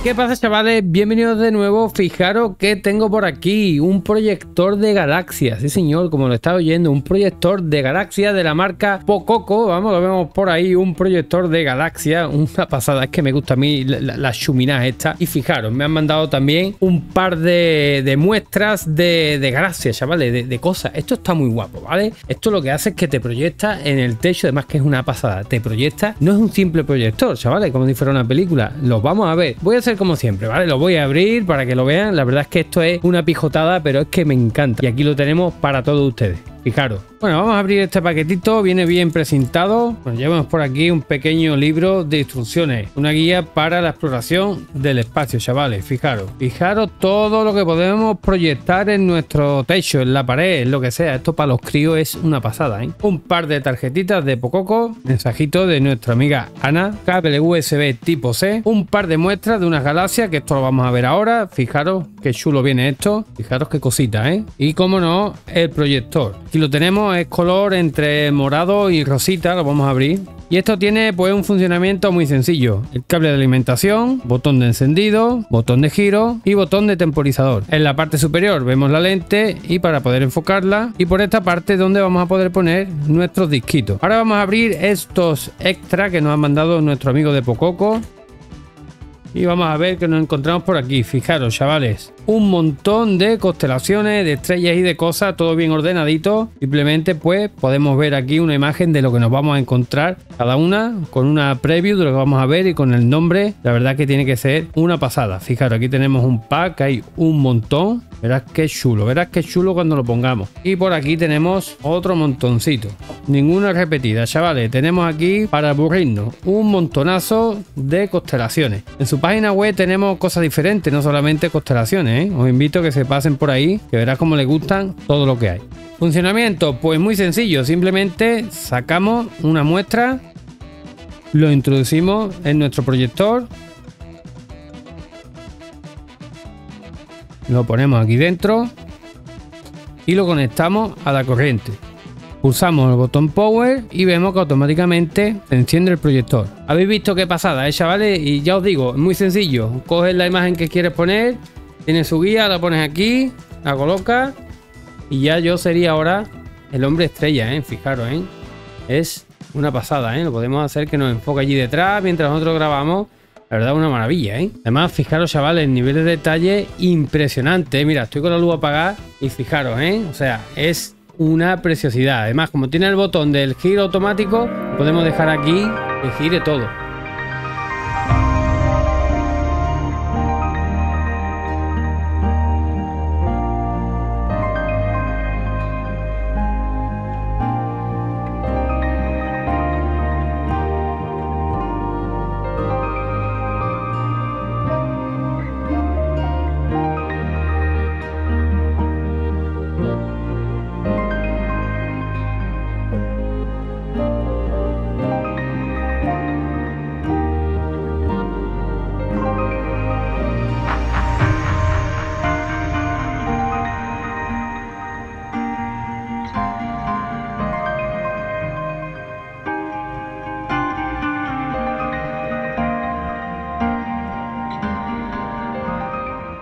¿Qué pasa, chavales? Bienvenidos de nuevo. Fijaros que tengo por aquí un proyector de galaxia. Sí, señor, como lo está oyendo, un proyector de galaxia de la marca Pococo. Vamos, lo vemos por ahí, un proyector de galaxia. Una pasada, es que me gusta a mí la chuminada esta. Y fijaros, me han mandado también un par de muestras de galaxia, chavales, de cosas. Esto está muy guapo, ¿vale? Esto lo que hace es que te proyecta en el techo, además que es una pasada. Te proyecta, no es un simple proyector, chavales, como si fuera una película. Los vamos a ver. Voy a hacer como siempre, ¿vale? Lo voy a abrir para que lo vean. La verdad es que esto es una pijotada, pero es que me encanta. Y aquí lo tenemos para todos ustedes. Fijaros. Bueno, vamos a abrir este paquetito. Viene bien presentado. Bueno, llevamos por aquí un pequeño libro de instrucciones. Una guía para la exploración del espacio, chavales. Fijaros. Fijaros todo lo que podemos proyectar en nuestro techo, en la pared, en lo que sea. Esto para los críos es una pasada, ¿eh? Un par de tarjetitas de Pococo. Mensajito de nuestra amiga Ana. Cable USB tipo C. Un par de muestras de unas galaxias, que esto lo vamos a ver ahora. Fijaros qué chulo viene esto. Fijaros qué cosita, ¿eh? Y como no, el proyector. Aquí lo tenemos, es color entre morado y rosita, lo vamos a abrir. Y esto tiene pues un funcionamiento muy sencillo. El cable de alimentación, botón de encendido, botón de giro y botón de temporizador. En la parte superior vemos la lente y para poder enfocarla. Y por esta parte donde vamos a poder poner nuestros disquitos. Ahora vamos a abrir estos extra que nos ha mandado nuestro amigo de Pococo. Y vamos a ver que nos encontramos por aquí. Fijaros, chavales, un montón de constelaciones, de estrellas y de cosas, todo bien ordenadito. Simplemente pues podemos ver aquí una imagen de lo que nos vamos a encontrar cada una, con una preview de lo que vamos a ver y con el nombre. La verdad que tiene que ser una pasada. Fijaros, aquí tenemos un pack, hay un montón. Verás qué chulo cuando lo pongamos. Y por aquí tenemos otro montoncito. Ninguna repetida, chavales. Tenemos aquí, para aburrirnos, un montonazo de constelaciones. En su página web tenemos cosas diferentes, no solamente constelaciones, ¿eh? Os invito a que se pasen por ahí, que verás cómo les gustan todo lo que hay. Funcionamiento, pues muy sencillo. Simplemente sacamos una muestra, lo introducimos en nuestro proyector. Lo ponemos aquí dentro y lo conectamos a la corriente. Pulsamos el botón Power y vemos que automáticamente se enciende el proyector. ¿Habéis visto qué pasada, chavales? Y ya os digo, es muy sencillo. Coges la imagen que quieres poner, tiene su guía, la pones aquí, la colocas y ya yo sería ahora el hombre estrella, ¿eh? Fijaros, ¿eh? Es una pasada, ¿eh? Lo podemos hacer que nos enfoque allí detrás mientras nosotros grabamos. La verdad, una maravilla, ¿eh? Además, fijaros, chavales, el nivel de detalle impresionante, ¿eh? Mira, estoy con la luz apagada y fijaros, ¿eh? O sea, es una preciosidad. Además, como tiene el botón del giro automático, podemos dejar aquí que gire todo.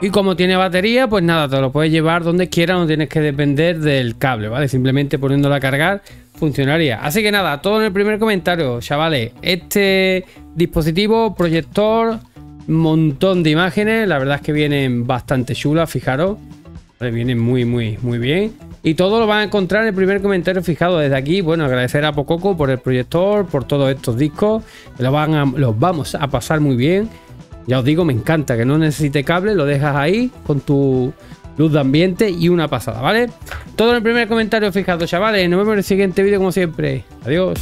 Y como tiene batería, pues nada, te lo puedes llevar donde quieras, no tienes que depender del cable, ¿vale? Simplemente poniéndolo a cargar funcionaría. Así que nada, todo en el primer comentario, chavales. Este dispositivo, proyector, montón de imágenes, la verdad es que vienen bastante chulas, fijaros. ¿Vale? Vienen muy bien. Y todo lo van a encontrar en el primer comentario fijado. Desde aquí, bueno, agradecer a Pococo por el proyector, por todos estos discos. Los vamos a pasar muy bien. Ya os digo, me encanta que no necesite cable, lo dejas ahí con tu luz de ambiente y una pasada, ¿vale? Todo en el primer comentario fijado, chavales. Nos vemos en el siguiente vídeo como siempre. Adiós.